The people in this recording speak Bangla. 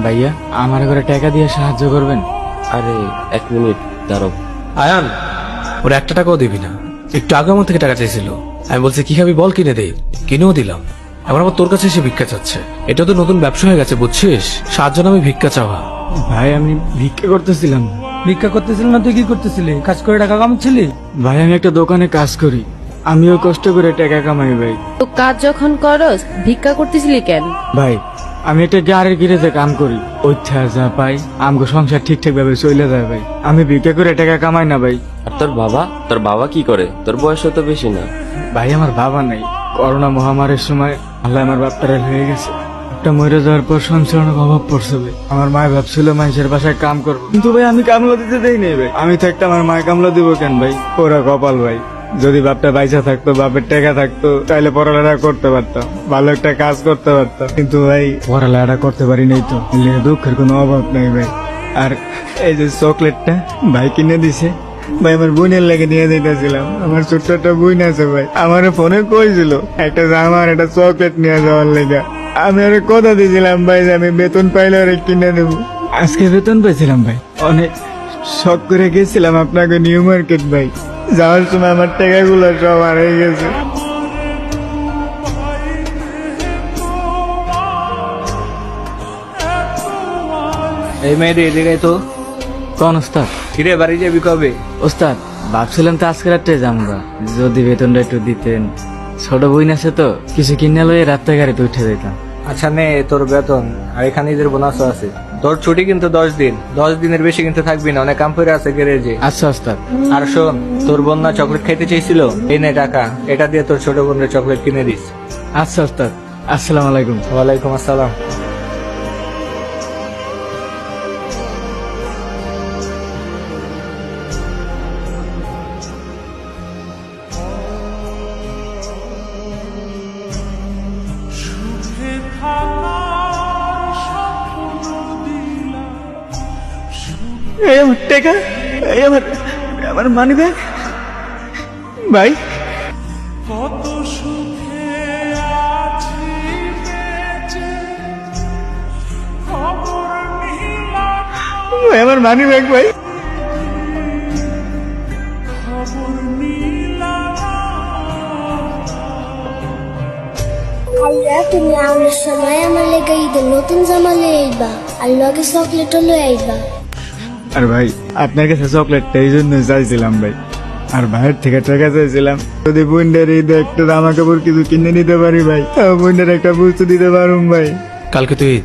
ভাইয়া আমার ঘরে টাকা দিয়ে সাহায্য করবেন? আরে 1 মিনিট দাঁড়াও। আয়ান, ওরা 1 টাকাও দিবি না। একটু আগে আমার থেকে টাকা চাইছিল, আমি বলছি কি খাবি বল, কিনে দে, কিনেও দিলাম। এবার আবার তোর কাছে এসে ভিক্ষা চাচ্ছে। এটা তো নতুন ব্যবসা হয়ে গেছে বুঝছিস, সাহায্য নামে ভিক্ষা চাওয়া। ভাই আমি ভিক্ষা করতেছিলাম। ভিক্ষা করতেছিল না তুই কি করতেছিলি? কাজ করে টাকা কামাচ্ছিলি? ভাই আমি একটা দোকানে কাজ করি, আমিও কষ্ট করে টাকা কামাই ভাই। তো কাজ যখন করস ভিক্ষা করতেছিলি কেন? ভাই আমি একটা গাড়ির গিরেজে কাম করি, ওইটা যা পাই আমগো সংসার ঠিকঠাক ভাবে চলে যায় ভাই। আমি ভিক্ষা করে টাকা কামাই না ভাই। আর তোর বাবা কি করে? তোর বয়স তো বেশি না। ভাই আমার বাবা নাই, করোনা মহামারীর সময় আল্লাহ আমার বাপটারে হয়ে গেছে। একটা মরে যাওয়ার পর সংসার অনেক অভাব পড়ছে ভাই। আমার মায় ভাবছিল মানুষের বাসায় কাম করবো, কিন্তু ভাই আমি কামলা দিতে দেই নাই ভাই। আমি থাকতে আমার মায় কামলা দিব কেন ভাই? ওরা কপাল ভাই। যদি বাপটা বাইসা থাকতো, বাপের টাকা থাকতো, তাহলে পড়ালেখা করতে পারতাম, ভালো একটা কাজ করতে পারতাম। কিন্তু ভাই পড়ালেখা করতে পারি নাই তো, দুঃখের কোনো অভাব নাই ভাই। আর এই যে চকলেটটা ভাই কিনে দিছে ভাই, আমার বোনের লেগে নিয়ে যেতেছিলাম। আমার ছোট্ট একটা বোন আছে ভাই, আমার ফোনে কইছিল একটা জামার একটা চকলেট নিয়ে যাওয়ার লেগে। আমি আরে কথা দিয়েছিলাম ভাই যে আমি বেতন পাইলে আরে কিনে দেবো। আজকে বেতন পাইছিলাম ভাই, অনেক শখ করে গেছিলাম আপনাকে নিউ মার্কেট ভাই। যাওয়ার সময় আমার টাকাগুলো সব হারিয়ে গেছে। এই মেয়েরে এদিকে তো। কোন ওস্তাদ? কিরে বাড়ি যাবি কবে? ওস্তাদ ভাবছিলাম তো আজকে রাত্রে যামগা, যদি বেতনটা একটু দিতেন। ছোট বোন আছে তো, কিছু কিনে লয়ে রাত্রে গাড়িতে উঠে যেতাম। আচ্ছা নে তোর বেতন, আর এখানে ঈদের বোনাসও আছে। তোর ছুটি কিন্তু 10 দিন, 10 দিনের বেশি কিন্তু থাকবি না, অনেক কাম করে আছে গ্যারেজে। আচ্ছা ওস্তাদ। আর শোন, তোর বোন না চকলেট খাইতে চাইছিল, এই নে টাকা, এটা দিয়ে তোর ছোট বোনের চকলেট কিনে দিস। আচ্ছা ওস্তাদ, আসসালামু আলাইকুম। ওয়ালাইকুম আসসালাম। এই আমার টাকা, এই আমার আমার মানি ব্যাগ ভাই। ভাই আমার মানি ব্যাগ ভাই। আল্লাহ তুমি আমার সময় আমার লেগে ঈদের নতুন জামা লয়ে আইবা, আর লগে চকলেটও লয়ে আইবা। আর ভাই আপনার কাছে চকলেটটা এই জন্য চাইছিলাম ভাই, আর ভাইয়ের থেকে টাকা চাইছিলাম। যদি বোনদের ঈদে একটা জামা কাপড় কিছু কিনে নিতে পারি ভাই, বোনদের একটা বুঝতে দিতে পারুম ভাই। কালকে তুই